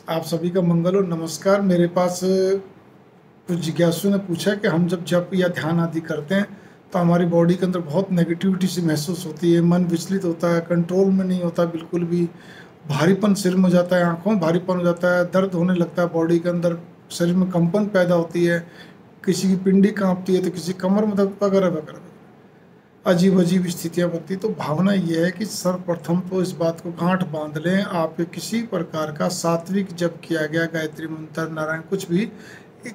आप सभी का मंगल हो। नमस्कार। मेरे पास कुछ जिज्ञासु ने पूछा कि हम जब जप या ध्यान आदि करते हैं तो हमारी बॉडी के अंदर बहुत नेगेटिविटी सी महसूस होती है, मन विचलित होता है, कंट्रोल में नहीं होता बिल्कुल भी, भारीपन सिर में हो जाता है, आंखों में भारीपन हो जाता है, दर्द होने लगता है बॉडी के अंदर, शरीर में कंपन पैदा होती है, किसी की पिंडी कांपती है तो किसी कमर में दर्द वगैरह वगैरह, अजीब अजीब स्थितियाँ बनती। तो भावना यह है कि सर्वप्रथम तो इस बात को गांठ बांध लें, आप किसी प्रकार का सात्विक जप किया गया, गायत्री मंत्र, नारायण, कुछ भी,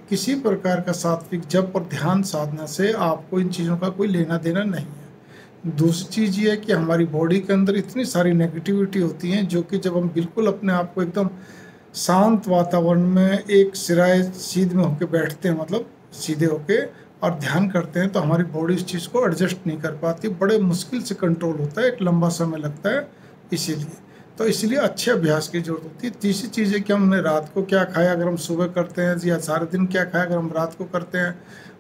किसी प्रकार का सात्विक जप और ध्यान साधना से आपको इन चीज़ों का कोई लेना देना नहीं है। दूसरी चीज़ ये है कि हमारी बॉडी के अंदर इतनी सारी नेगेटिविटी होती हैं जो कि जब हम बिल्कुल अपने आप को एकदम शांत वातावरण में एक सिराए सीध में होके बैठते हैं, मतलब सीधे होके, और ध्यान करते हैं तो हमारी बॉडी इस चीज़ को एडजस्ट नहीं कर पाती, बड़े मुश्किल से कंट्रोल होता है, एक लंबा समय लगता है। इसीलिए अच्छे अभ्यास की जरूरत होती है। तीसरी चीज़ है कि हमने रात को क्या खाया, अगर हम सुबह करते हैं, या सारे दिन क्या खाया अगर हम रात को करते हैं,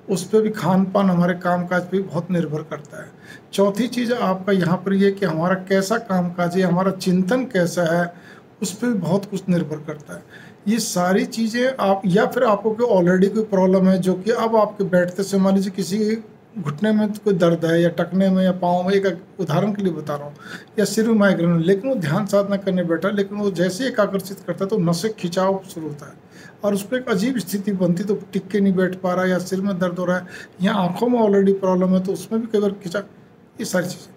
उस पर भी खान पान हमारे कामकाज पे बहुत निर्भर करता है। चौथी चीज़ आपका यहाँ पर ये कि हमारा कैसा कामकाज है, हमारा चिंतन कैसा है, उस पर भी बहुत कुछ निर्भर करता है। ये सारी चीज़ें आप, या फिर आपको कोई ऑलरेडी कोई प्रॉब्लम है जो कि अब आपके बैठते से, मान लीजिए किसी घुटने में कोई दर्द है या टखने में या पाँव में, एक उदाहरण के लिए बता रहा हूँ, या सिर में माइग्रेन है, लेकिन वो ध्यान साधना करने बैठा, लेकिन वो जैसे ही एकाग्रचित करता है तो नसें खिंचाव शुरू होता है और उस पर एक अजीब स्थिति बनती, तो टिक के नहीं बैठ पा रहा है, या सिर में दर्द हो रहा है, या आँखों में ऑलरेडी प्रॉब्लम है तो उसमें भी कई बार खिंचा, ये सारी चीज़ें।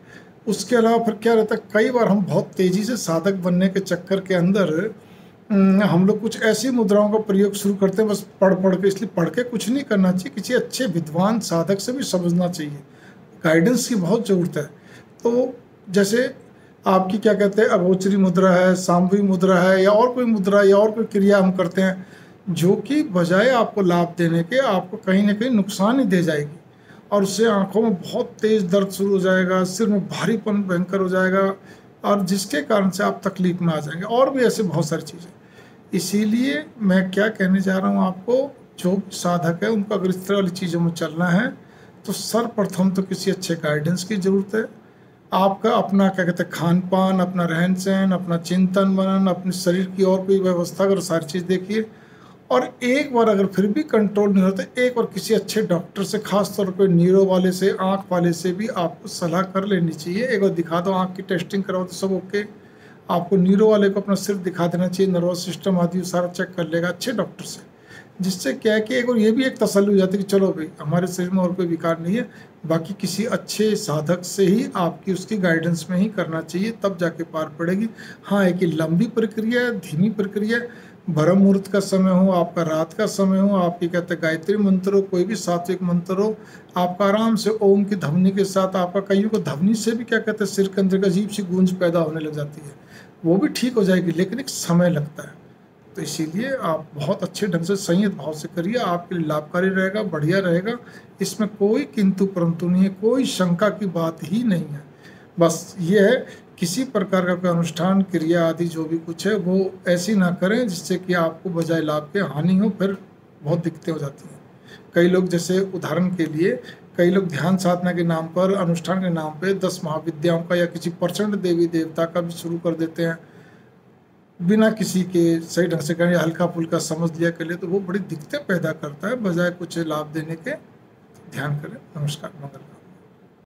उसके अलावा फिर क्या रहता है, कई बार हम बहुत तेज़ी से साधक बनने के चक्कर के अंदर हम लोग कुछ ऐसी मुद्राओं का प्रयोग शुरू करते हैं, बस पढ़ पढ़ के। इसलिए पढ़ के कुछ नहीं करना चाहिए, किसी अच्छे विद्वान साधक से भी समझना चाहिए, गाइडेंस की बहुत ज़रूरत है। तो जैसे आपकी क्या कहते हैं, अगोचरी मुद्रा है, सामूहिक मुद्रा है, या और कोई मुद्रा या और कोई क्रिया हम करते हैं जो कि बजाय आपको लाभ देने के आपको कहीं ना कहीं नुकसान ही दे जाएगी, और उससे आंखों में बहुत तेज़ दर्द शुरू हो जाएगा, सिर में भारीपन भयंकर हो जाएगा, और जिसके कारण से आप तकलीफ में आ जाएंगे, और भी ऐसे बहुत सारी चीज़ें। इसीलिए मैं क्या कहने जा रहा हूँ आपको, जो साधक है उनको अगर इस तरह वाली चीज़ों में चलना है तो सर्वप्रथम तो किसी अच्छे गाइडेंस की ज़रूरत है। आपका अपना क्या कहते हैं खान पान, अपना रहन सहन, अपना चिंतन मनन, अपने शरीर की और कोई व्यवस्था, अगर सारी चीज़ देखिए, और एक बार अगर फिर भी कंट्रोल नहीं होता, एक बार किसी अच्छे डॉक्टर से, खास तौर पे न्यूरो वाले से, आँख वाले से भी आपको सलाह कर लेनी चाहिए। एक बार दिखा दो, आँख की टेस्टिंग कराओ तो सब ओके, आपको न्यूरो वाले को अपना सिर दिखा देना चाहिए, नर्वस सिस्टम आदि सारा चेक कर लेगा अच्छे डॉक्टर से, जिससे क्या है कि एक और ये भी एक तसल्ली हो जाती है कि चलो भाई हमारे शरीर में और कोई विकार नहीं है। बाकी किसी अच्छे साधक से ही आपकी उसकी गाइडेंस में ही करना चाहिए, तब जाके पार पड़ेगी। हाँ, एक लंबी प्रक्रिया है, धीमी प्रक्रिया है। ब्रह्म मुहूर्त का समय हो, आपका रात का समय हो, आपकी कहते हैं गायत्री मंत्र हो, कोई भी सात्विक मंत्र हो, आपका आराम से ओम की ध्वनि के साथ, आपका कईयों को ध्वनि से भी क्या कहते हैं सिर के अंदर अजीब सी गूंज पैदा होने लग जाती है, वो भी ठीक हो जाएगी, लेकिन एक समय लगता है। तो इसीलिए आप बहुत अच्छे ढंग से संयत भाव से करिए, आपके लिए लाभकारी रहेगा, बढ़िया रहेगा। इसमें कोई किंतु परंतु नहीं है, कोई शंका की बात ही नहीं है। बस ये है, किसी प्रकार का कोई अनुष्ठान क्रिया आदि जो भी कुछ है वो ऐसी ना करें जिससे कि आपको बजाय लाभ के हानि हो, फिर बहुत दिक्कतें हो जाती हैं। कई लोग, जैसे उदाहरण के लिए, कई लोग ध्यान साधना के नाम पर, अनुष्ठान के नाम पे 10 महाविद्याओं का या किसी प्रचंड देवी देवता का भी शुरू कर देते हैं, बिना किसी के सही ढंग से करें, हल्का फुल्का समझ लिया कर ले, तो वो बड़ी दिक्कतें पैदा करता है, बजाय कुछ लाभ देने के। ध्यान करें। नमस्कार, मंगल।